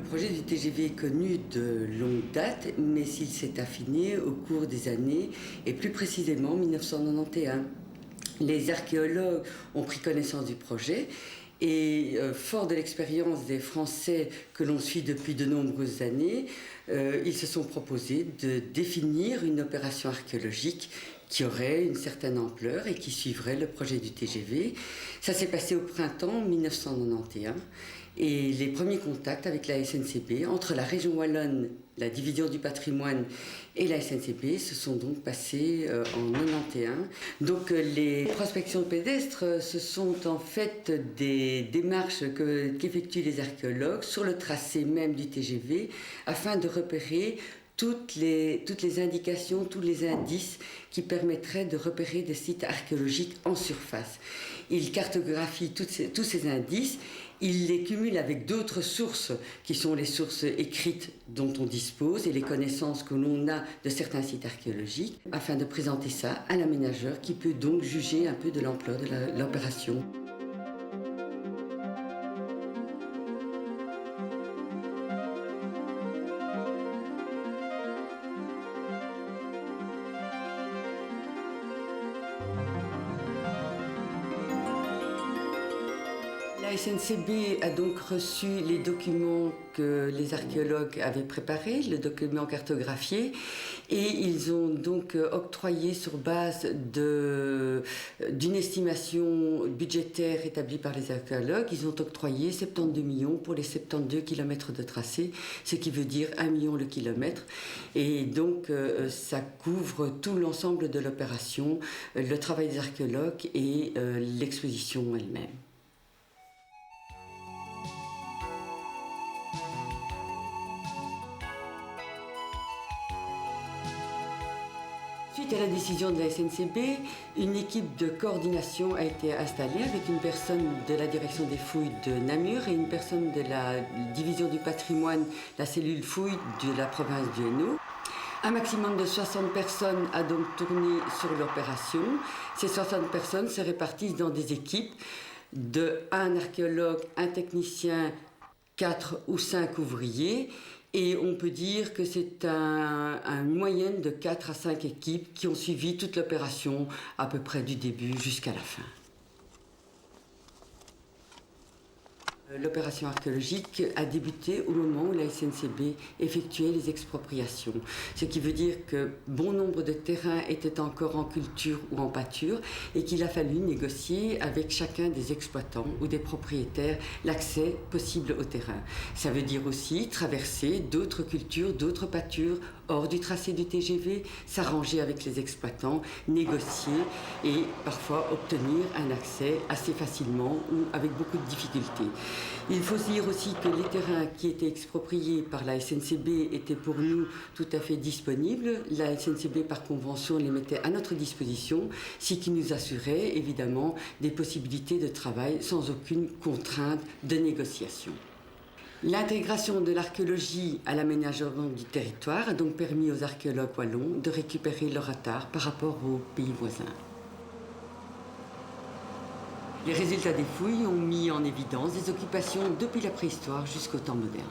projet du TGV est connu de longue date, mais il s'est affiné au cours des années, et plus précisément en 1991. Les archéologues ont pris connaissance du projet et, fort de l'expérience des Français que l'on suit depuis de nombreuses années, ils se sont proposés de définir une opération archéologique qui aurait une certaine ampleur et qui suivrait le projet du TGV. Ça s'est passé au printemps 1991 et les premiers contacts avec la SNCB entre la région wallonne, la division du patrimoine et la SNCB se sont donc passés en 91. Donc les prospections pédestres, ce sont en fait des démarches qu'effectuent les archéologues sur le tracé même du TGV afin de repérer toutes les indications, tous les indices qui permettraient de repérer des sites archéologiques en surface. Ils cartographient tous ces indices, ils les cumulent avec d'autres sources qui sont les sources écrites dont on dispose et les connaissances que l'on a de certains sites archéologiques afin de présenter ça à l'aménageur qui peut donc juger un peu de l'ampleur de l'opération. La SNCB a donc reçu les documents que les archéologues avaient préparés, le document cartographié, et ils ont donc octroyé sur base d'une estimation budgétaire établie par les archéologues, ils ont octroyé 72 millions pour les 72 km de tracé, ce qui veut dire 1 million le kilomètre. Et donc ça couvre tout l'ensemble de l'opération, le travail des archéologues et l'exposition elle-même. Suite à la décision de la SNCB, une équipe de coordination a été installée avec une personne de la direction des fouilles de Namur et une personne de la division du patrimoine, la cellule fouille de la province du Hainaut. Un maximum de 60 personnes a donc tourné sur l'opération. Ces 60 personnes se répartissent dans des équipes de un archéologue, un technicien, 4 ou 5 ouvriers. Et on peut dire que c'est une moyenne de 4 à 5 équipes qui ont suivi toute l'opération à peu près du début jusqu'à la fin. L'opération archéologique a débuté au moment où la SNCB effectuait les expropriations. Ce qui veut dire que bon nombre de terrains étaient encore en culture ou en pâture et qu'il a fallu négocier avec chacun des exploitants ou des propriétaires l'accès possible au terrain. Ça veut dire aussi traverser d'autres cultures, d'autres pâtures hors du tracé du TGV, s'arranger avec les exploitants, négocier et parfois obtenir un accès assez facilement ou avec beaucoup de difficultés. Il faut dire aussi que les terrains qui étaient expropriés par la SNCB étaient pour nous tout à fait disponibles. La SNCB, par convention, les mettait à notre disposition, ce qui nous assurait évidemment des possibilités de travail sans aucune contrainte de négociation. L'intégration de l'archéologie à l'aménagement du territoire a donc permis aux archéologues wallons de récupérer leur retard par rapport aux pays voisins. Les résultats des fouilles ont mis en évidence des occupations depuis la préhistoire jusqu'au temps moderne.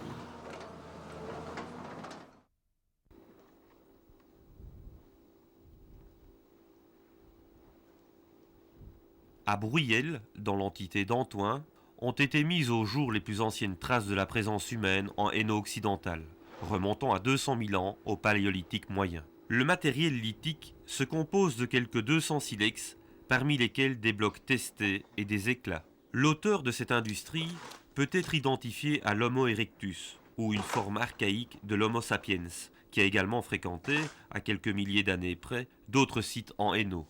À Bruyelles, dans l'entité d'Antoing, ont été mises au jour les plus anciennes traces de la présence humaine en Hainaut occidental, remontant à 200 000 ans au paléolithique moyen. Le matériel lithique se compose de quelques 200 silex, parmi lesquels des blocs testés et des éclats. L'auteur de cette industrie peut être identifié à l'Homo erectus, ou une forme archaïque de l'Homo sapiens, qui a également fréquenté, à quelques milliers d'années près, d'autres sites en Hainaut.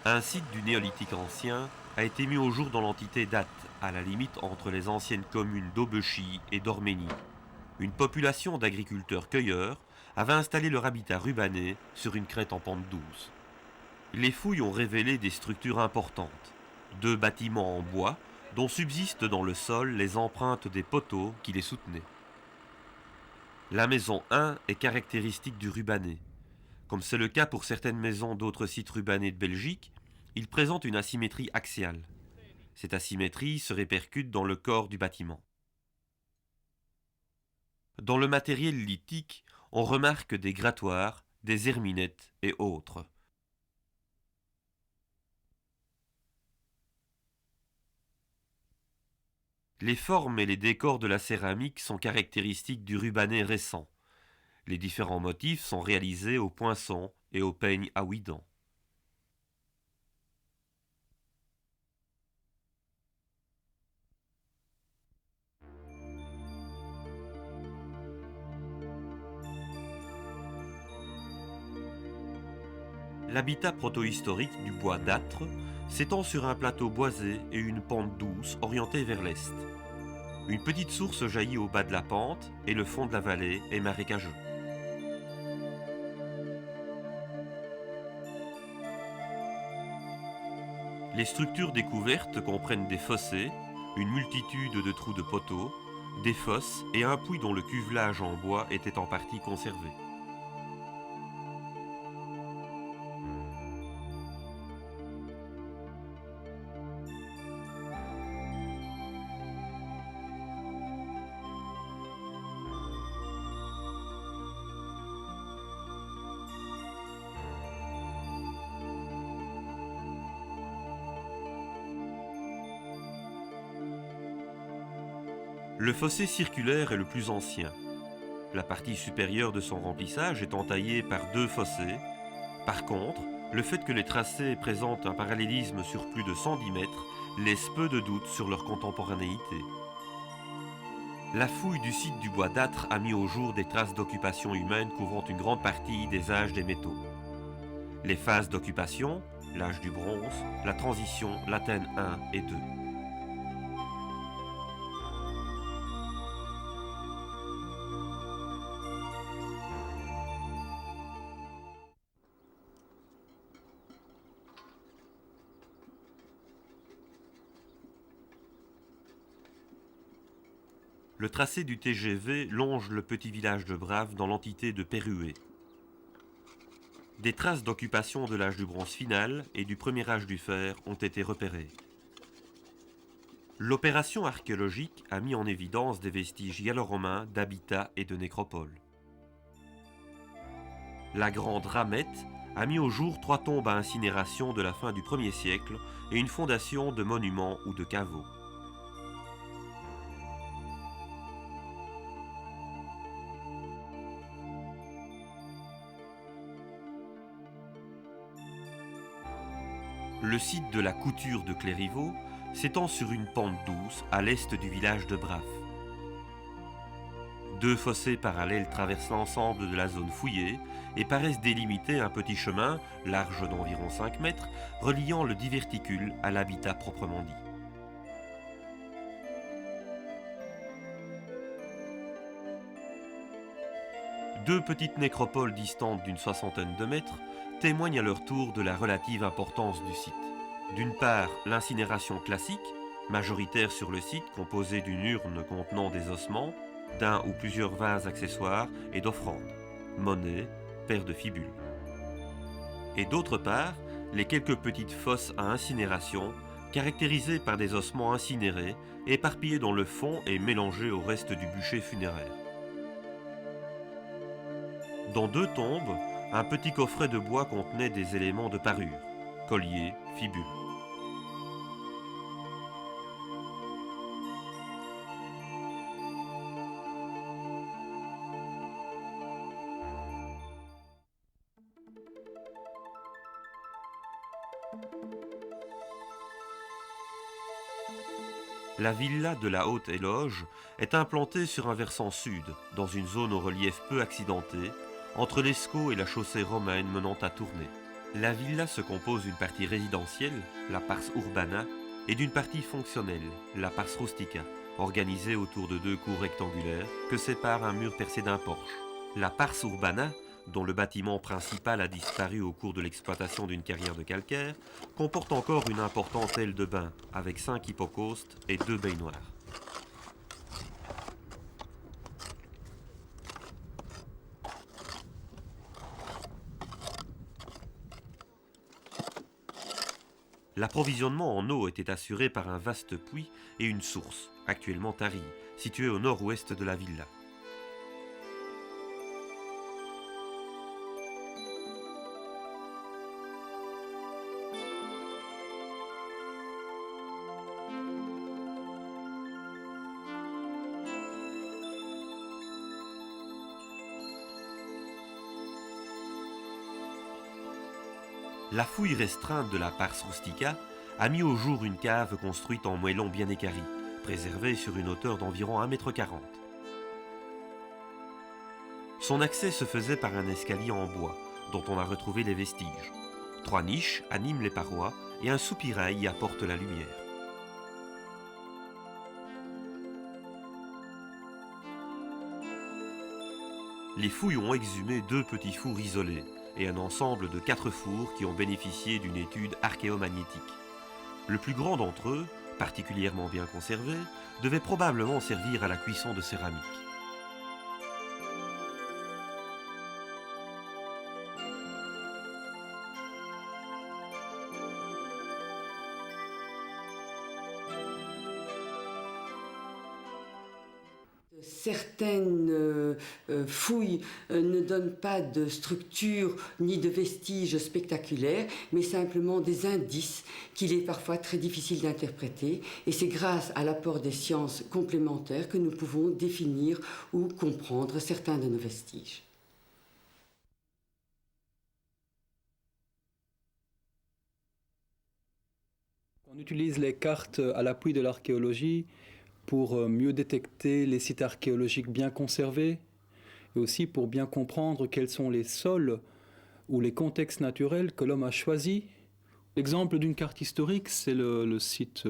Un site du néolithique ancien a été mis au jour dans l'entité d'Ath, à la limite entre les anciennes communes d'Aubechy et d'Orménie. Une population d'agriculteurs-cueilleurs avait installé leur habitat rubané sur une crête en pente douce. Les fouilles ont révélé des structures importantes, 2 bâtiments en bois dont subsistent dans le sol les empreintes des poteaux qui les soutenaient. La maison 1 est caractéristique du rubané. Comme c'est le cas pour certaines maisons d'autres sites rubanés de Belgique, Il présente une asymétrie axiale. Cette asymétrie se répercute dans le corps du bâtiment. Dans le matériel lithique, on remarque des grattoirs, des herminettes et autres. Les formes et les décors de la céramique sont caractéristiques du rubané récent. Les différents motifs sont réalisés au poinçon et au peigne à huit-dents. L'habitat protohistorique du bois d'âtre s'étend sur un plateau boisé et une pente douce orientée vers l'est. Une petite source jaillit au bas de la pente et le fond de la vallée est marécageux. Les structures découvertes comprennent des fossés, une multitude de trous de poteaux, des fosses et un puits dont le cuvelage en bois était en partie conservé. Le fossé circulaire est le plus ancien, la partie supérieure de son remplissage étant taillée par deux fossés. Par contre, le fait que les tracés présentent un parallélisme sur plus de 110 mètres laisse peu de doute sur leur contemporanéité. La fouille du site du bois d'âtre a mis au jour des traces d'occupation humaine couvrant une grande partie des âges des métaux. Les phases d'occupation, l'âge du bronze, la transition, l'Athènes 1 et 2. Le tracé du TGV longe le petit village de Brave dans l'entité de Pérué. Des traces d'occupation de l'âge du bronze final et du premier âge du fer ont été repérées. L'opération archéologique a mis en évidence des vestiges gallo-romains d'habitat et de nécropole. La grande ramette a mis au jour 3 tombes à incinération de la fin du 1er siècle et une fondation de monuments ou de caveaux. Le site de la couture de Clériveau s'étend sur une pente douce à l'est du village de Brave. 2 fossés parallèles traversent l'ensemble de la zone fouillée et paraissent délimiter un petit chemin, large d'environ 5 mètres, reliant le diverticule à l'habitat proprement dit. Deux petites nécropoles distantes d'une soixantaine de mètres témoignent à leur tour de la relative importance du site. D'une part, l'incinération classique, majoritaire sur le site, composée d'une urne contenant des ossements, d'un ou plusieurs vases accessoires et d'offrandes, monnaie, paires de fibules. Et d'autre part, les quelques petites fosses à incinération, caractérisées par des ossements incinérés, éparpillés dans le fond et mélangés au reste du bûcher funéraire. Dans 2 tombes, un petit coffret de bois contenait des éléments de parure, colliers, fibules. La villa de la Haute-Éloge est implantée sur un versant sud, dans une zone au relief peu accidenté, entre l'Escaut et la chaussée romaine menant à Tournai. La villa se compose d'une partie résidentielle, la pars urbana, et d'une partie fonctionnelle, la pars rustica, organisée autour de 2 cours rectangulaires que sépare un mur percé d'un porche. La pars urbana, dont le bâtiment principal a disparu au cours de l'exploitation d'une carrière de calcaire, comporte encore une importante aile de bain, avec 5 hypocaustes et 2 baignoires. L'approvisionnement en eau était assuré par un vaste puits et une source, actuellement tarie, située au nord-ouest de la villa. La fouille restreinte de la Pars Rustica a mis au jour une cave construite en moellon bien équarri, préservée sur une hauteur d'environ 1,40 m. Son accès se faisait par un escalier en bois, dont on a retrouvé les vestiges. 3 niches animent les parois et un soupirail y apporte la lumière. Les fouilles ont exhumé 2 petits fours isolés et un ensemble de 4 fours qui ont bénéficié d'une étude archéomagnétique. Le plus grand d'entre eux, particulièrement bien conservé, devait probablement servir à la cuisson de céramique. Certaines fouilles ne donnent pas de structure ni de vestiges spectaculaires, mais simplement des indices qu'il est parfois très difficile d'interpréter. Et c'est grâce à l'apport des sciences complémentaires que nous pouvons définir ou comprendre certains de nos vestiges. On utilise les cartes à l'appui de l'archéologie pour mieux détecter les sites archéologiques bien conservés et aussi pour bien comprendre quels sont les sols ou les contextes naturels que l'homme a choisis. L'exemple d'une carte historique, c'est le site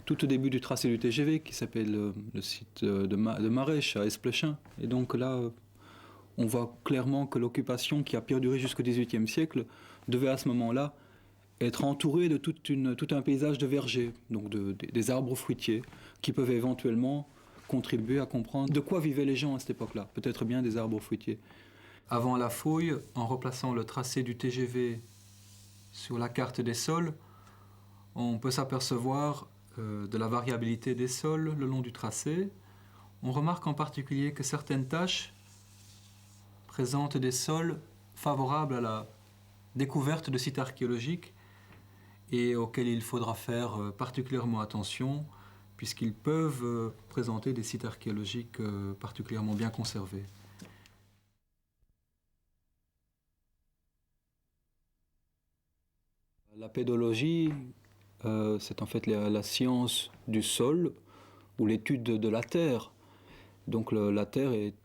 tout au début du tracé du TGV qui s'appelle le site de Marèche à Esplechin. Et donc là, on voit clairement que l'occupation qui a perduré jusqu'au XVIIIe siècle devait à ce moment-là être entourée de tout un paysage de vergers, donc des arbres fruitiers, qui peuvent éventuellement contribuer à comprendre de quoi vivaient les gens à cette époque-là, peut-être bien des arbres fruitiers. Avant la fouille, en replaçant le tracé du TGV sur la carte des sols, on peut s'apercevoir de la variabilité des sols le long du tracé. On remarque en particulier que certaines taches présentent des sols favorables à la découverte de sites archéologiques et auxquels il faudra faire particulièrement attention puisqu'ils peuvent présenter des sites archéologiques particulièrement bien conservés. La pédologie, c'est en fait la science du sol ou l'étude de la terre. Donc la terre est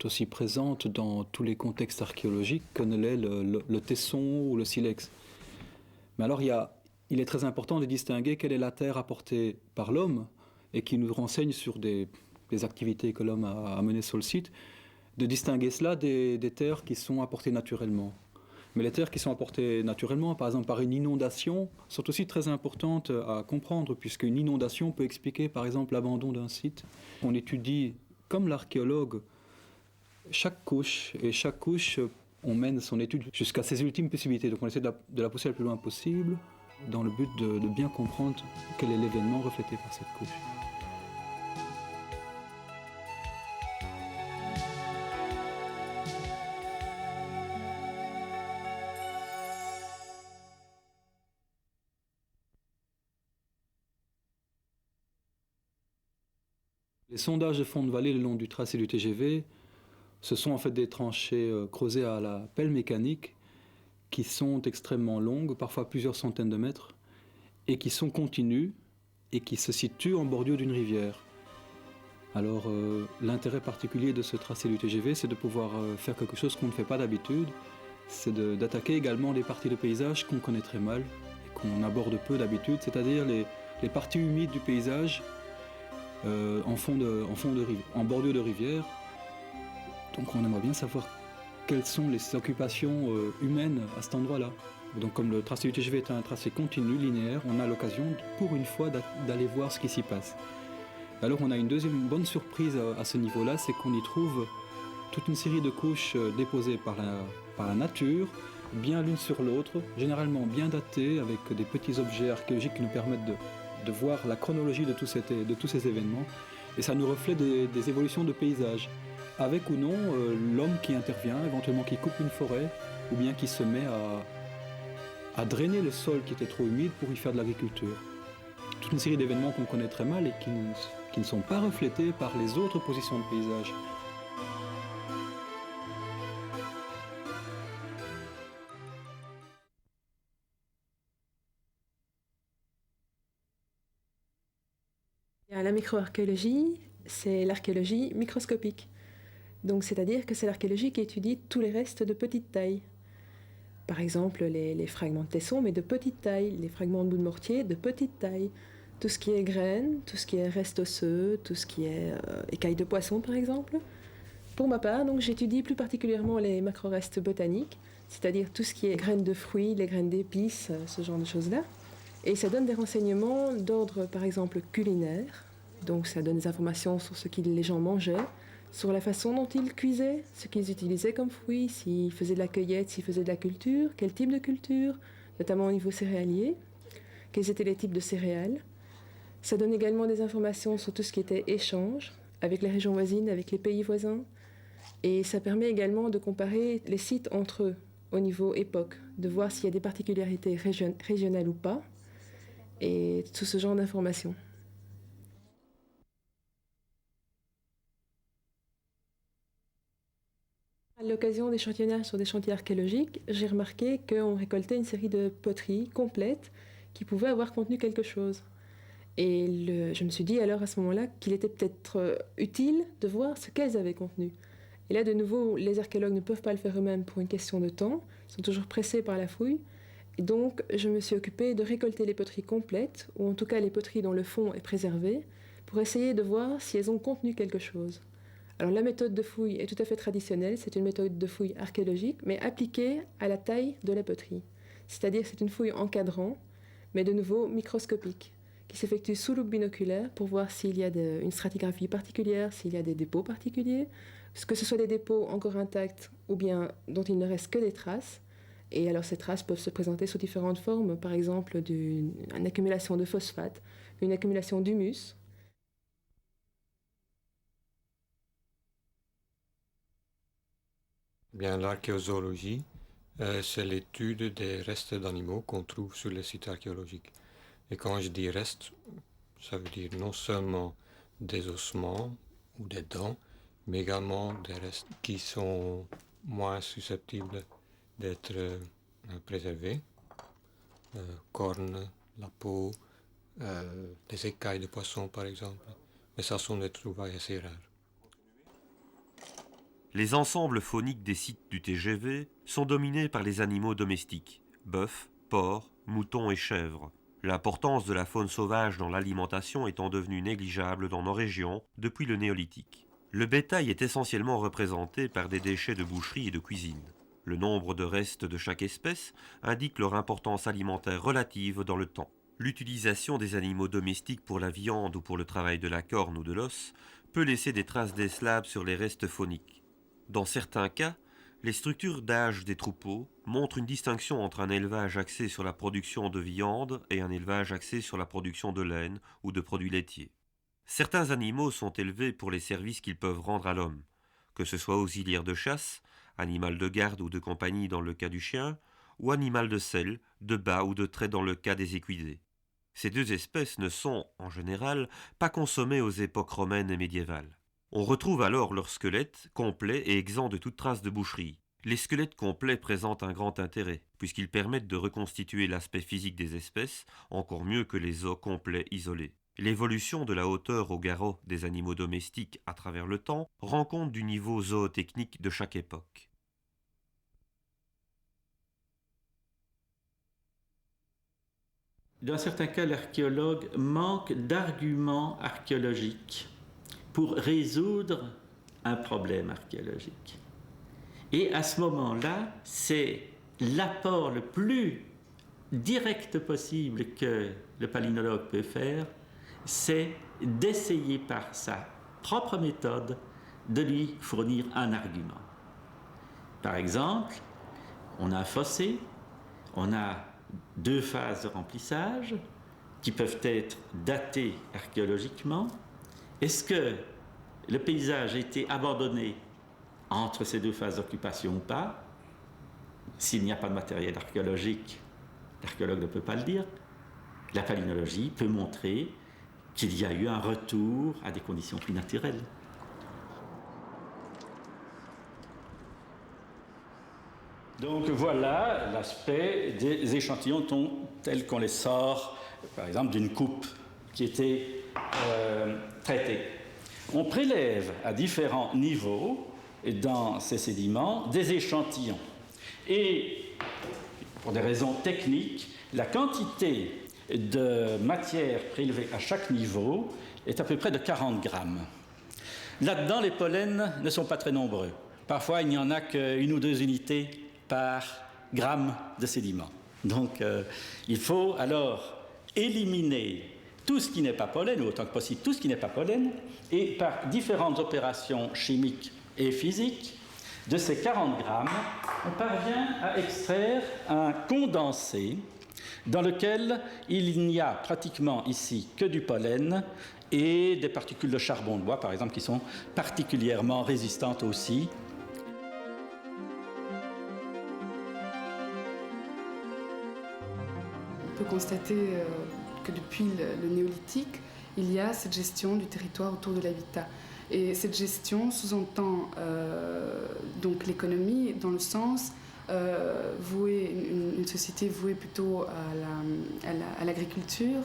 aussi présente dans tous les contextes archéologiques que ne l'est le tesson ou le silex. Mais alors il est très important de distinguer quelle est la terre apportée par l'homme et qui nous renseigne sur des activités que l'homme a menées sur le site, de distinguer cela des terres qui sont apportées naturellement. Mais les terres qui sont apportées naturellement, par exemple par une inondation, sont aussi très importantes à comprendre, puisqu'une inondation peut expliquer par exemple l'abandon d'un site. On étudie, comme l'archéologue, chaque couche, et chaque couche, on mène son étude jusqu'à ses ultimes possibilités. Donc on essaie de la pousser le plus loin possible, dans le but de bien comprendre quel est l'événement reflété par cette couche. Les sondages de fond de vallée le long du tracé du TGV, ce sont en fait des tranchées creusées à la pelle mécanique qui sont extrêmement longues, parfois plusieurs centaines de mètres, et qui sont continues et qui se situent en bordure d'une rivière. Alors l'intérêt particulier de ce tracé du TGV, c'est de pouvoir faire quelque chose qu'on ne fait pas d'habitude, c'est d'attaquer également des parties de paysage qu'on connaît très mal et qu'on aborde peu d'habitude, c'est-à-dire les parties humides du paysage en bordure de rivière. Donc on aimerait bien savoir quelles sont les occupations humaines à cet endroit-là. Donc comme le tracé du TGV est un tracé continu, linéaire, on a l'occasion pour une fois d'aller voir ce qui s'y passe. Alors on a une deuxième bonne surprise à ce niveau-là, c'est qu'on y trouve toute une série de couches déposées par la nature, bien l'une sur l'autre, généralement bien datées, avec des petits objets archéologiques qui nous permettent de voir la chronologie de tous ces événements. Et ça nous reflète des évolutions de paysages, avec ou non l'homme qui intervient, éventuellement qui coupe une forêt, ou bien qui se met à drainer le sol qui était trop humide pour y faire de l'agriculture. Toute une série d'événements qu'on connaît très mal et qui ne sont pas reflétés par les autres positions de paysage. La microarchéologie, c'est l'archéologie microscopique. Donc, c'est-à-dire que c'est l'archéologie qui étudie tous les restes de petite taille. Par exemple, les fragments de tesson, mais de petite taille, les fragments de bout de mortier de petite taille. Tout ce qui est graines, tout ce qui est restes osseux, tout ce qui est écailles de poisson, par exemple. Pour ma part, donc, j'étudie plus particulièrement les macrorestes botaniques, c'est-à-dire tout ce qui est graines de fruits, les graines d'épices, ce genre de choses-là. Et ça donne des renseignements d'ordre, par exemple, culinaire. Donc ça donne des informations sur ce que les gens mangeaient, sur la façon dont ils cuisaient, ce qu'ils utilisaient comme fruits, s'ils faisaient de la cueillette, s'ils faisaient de la culture, quel type de culture, notamment au niveau céréalier, quels étaient les types de céréales. Ça donne également des informations sur tout ce qui était échange avec les régions voisines, avec les pays voisins. Et ça permet également de comparer les sites entre eux au niveau époque, de voir s'il y a des particularités régionales ou pas, et tout ce genre d'informations. À l'occasion d'échantillonnage sur des chantiers archéologiques, j'ai remarqué qu'on récoltait une série de poteries complètes qui pouvaient avoir contenu quelque chose. Et je me suis dit alors à ce moment-là qu'il était peut-être utile de voir ce qu'elles avaient contenu. Et là, de nouveau, les archéologues ne peuvent pas le faire eux-mêmes pour une question de temps, ils sont toujours pressés par la fouille. Et donc, je me suis occupée de récolter les poteries complètes, ou en tout cas les poteries dont le fond est préservé, pour essayer de voir si elles ont contenu quelque chose. Alors la méthode de fouille est tout à fait traditionnelle, c'est une méthode de fouille archéologique, mais appliquée à la taille de la poterie. C'est-à-dire que c'est une fouille en cadran, mais de nouveau microscopique, qui s'effectue sous loupe binoculaire pour voir s'il y a une stratigraphie particulière, s'il y a des dépôts particuliers, que ce soit des dépôts encore intacts ou bien dont il ne reste que des traces. Et alors ces traces peuvent se présenter sous différentes formes, par exemple une accumulation de phosphate, une accumulation d'humus. Bien, l'archéozoologie, c'est l'étude des restes d'animaux qu'on trouve sur les sites archéologiques. Et quand je dis restes, ça veut dire non seulement des ossements ou des dents, mais également des restes qui sont moins susceptibles d'être préservés. Cornes, la peau, les écailles de poisson par exemple. Mais ça sont des trouvailles assez rares. Les ensembles fauniques des sites du TGV sont dominés par les animaux domestiques, bœufs, porcs, moutons et chèvres. L'importance de la faune sauvage dans l'alimentation étant devenue négligeable dans nos régions depuis le néolithique. Le bétail est essentiellement représenté par des déchets de boucherie et de cuisine. Le nombre de restes de chaque espèce indique leur importance alimentaire relative dans le temps. L'utilisation des animaux domestiques pour la viande ou pour le travail de la corne ou de l'os peut laisser des traces d'esclaves sur les restes fauniques. Dans certains cas, les structures d'âge des troupeaux montrent une distinction entre un élevage axé sur la production de viande et un élevage axé sur la production de laine ou de produits laitiers. Certains animaux sont élevés pour les services qu'ils peuvent rendre à l'homme, que ce soit auxiliaire de chasse, animal de garde ou de compagnie dans le cas du chien, ou animal de selle, de bât ou de trait dans le cas des équidés. Ces deux espèces ne sont, en général, pas consommées aux époques romaines et médiévales. On retrouve alors leurs squelettes complets et exempts de toute trace de boucherie. Les squelettes complets présentent un grand intérêt, puisqu'ils permettent de reconstituer l'aspect physique des espèces, encore mieux que les os complets isolés. L'évolution de la hauteur au garrot des animaux domestiques à travers le temps rend compte du niveau zootechnique de chaque époque. Dans certains cas, l'archéologue manque d'arguments archéologiques pour résoudre un problème archéologique. Et à ce moment-là, c'est l'apport le plus direct possible que le palynologue peut faire, c'est d'essayer par sa propre méthode de lui fournir un argument. Par exemple, On a un fossé, on a 2 phases de remplissage qui peuvent être datées archéologiquement. Est-ce que le paysage a été abandonné entre ces 2 phases d'occupation ou pas? S'il n'y a pas de matériel archéologique, l'archéologue ne peut pas le dire. La palynologie peut montrer qu'il y a eu un retour à des conditions plus naturelles. Donc voilà l'aspect des échantillons tels qu'on les sort, par exemple, d'une coupe qui était traitée. On prélève à différents niveaux dans ces sédiments des échantillons. Et pour des raisons techniques, la quantité de matière prélevée à chaque niveau est à peu près de 40 grammes. Là-dedans, les pollens ne sont pas très nombreux. Parfois, il n'y en a qu'une ou 2 unités par gramme de sédiment. Donc, il faut alors éliminer tout ce qui n'est pas pollen, ou autant que possible tout ce qui n'est pas pollen, et par différentes opérations chimiques et physiques, de ces 40 grammes, on parvient à extraire un condensé dans lequel il n'y a pratiquement ici que du pollen et des particules de charbon de bois, par exemple, qui sont particulièrement résistantes aussi. On peut constater que depuis le néolithique, il y a cette gestion du territoire autour de l'habitat. Et cette gestion sous-entend donc l'économie dans le sens une société vouée plutôt à l'agriculture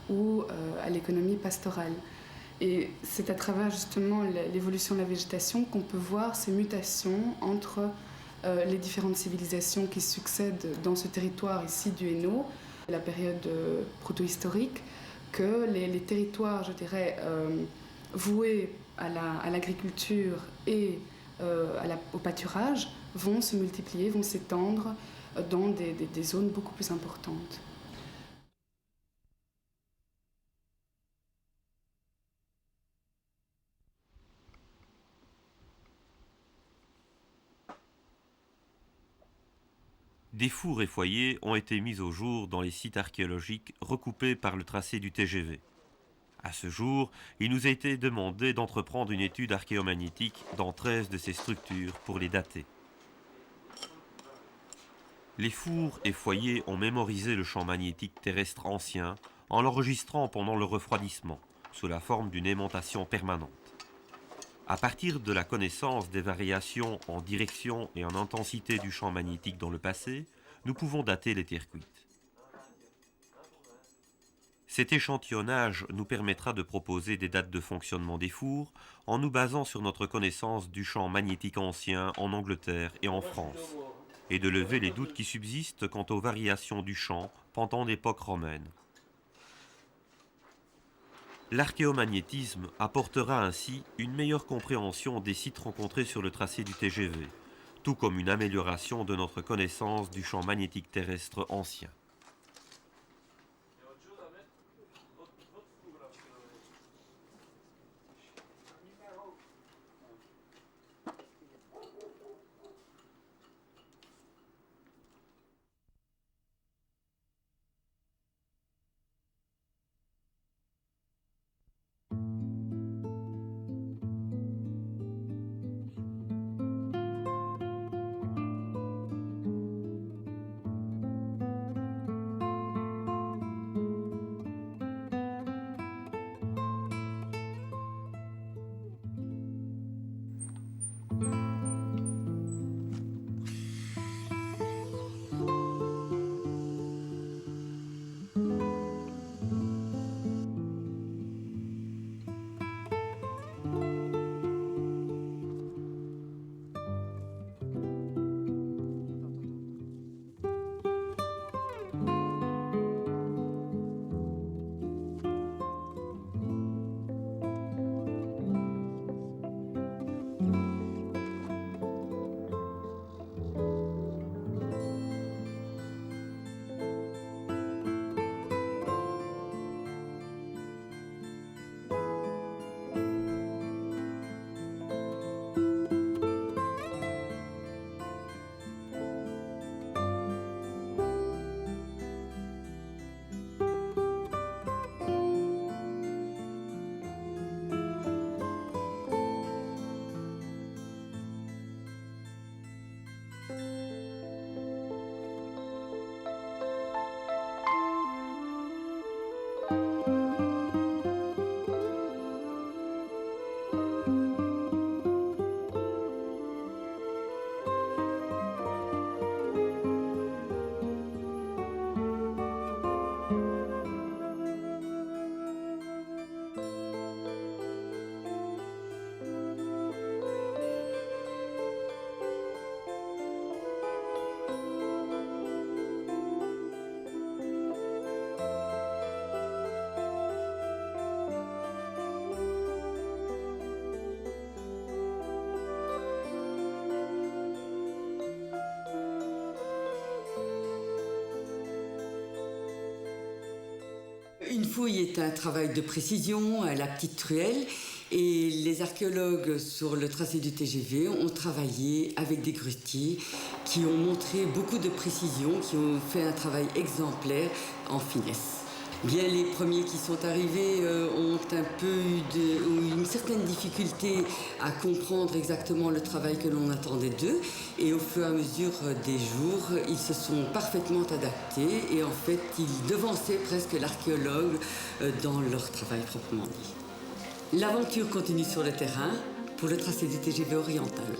ou à l'économie pastorale. Et c'est à travers justement l'évolution de la végétation qu'on peut voir ces mutations entre les différentes civilisations qui succèdent dans ce territoire ici du Hainaut, la période protohistorique, que les territoires, je dirais, voués à l'agriculture et au pâturage vont se multiplier, vont s'étendre dans des zones beaucoup plus importantes. Des fours et foyers ont été mis au jour dans les sites archéologiques recoupés par le tracé du TGV. À ce jour, il nous a été demandé d'entreprendre une étude archéomagnétique dans 13 de ces structures pour les dater. Les fours et foyers ont mémorisé le champ magnétique terrestre ancien en l'enregistrant pendant le refroidissement, sous la forme d'une aimantation permanente. À partir de la connaissance des variations en direction et en intensité du champ magnétique dans le passé, nous pouvons dater les terres cuites. Cet échantillonnage nous permettra de proposer des dates de fonctionnement des fours en nous basant sur notre connaissance du champ magnétique ancien en Angleterre et en France, et de lever les doutes qui subsistent quant aux variations du champ pendant l'époque romaine. L'archéomagnétisme apportera ainsi une meilleure compréhension des sites rencontrés sur le tracé du TGV, tout comme une amélioration de notre connaissance du champ magnétique terrestre ancien. fouille est un travail de précision à la petite truelle et les archéologues sur le tracé du TGV ont travaillé avec des grutiers qui ont montré beaucoup de précision, qui ont fait un travail exemplaire en finesse. Bien, les premiers qui sont arrivés ont eu une certaine difficulté à comprendre exactement le travail que l'on attendait d'eux. Et au fur et à mesure des jours, ils se sont parfaitement adaptés et en fait, ils devançaient presque l'archéologue dans leur travail proprement dit. L'aventure continue sur le terrain pour le tracé du TGV oriental.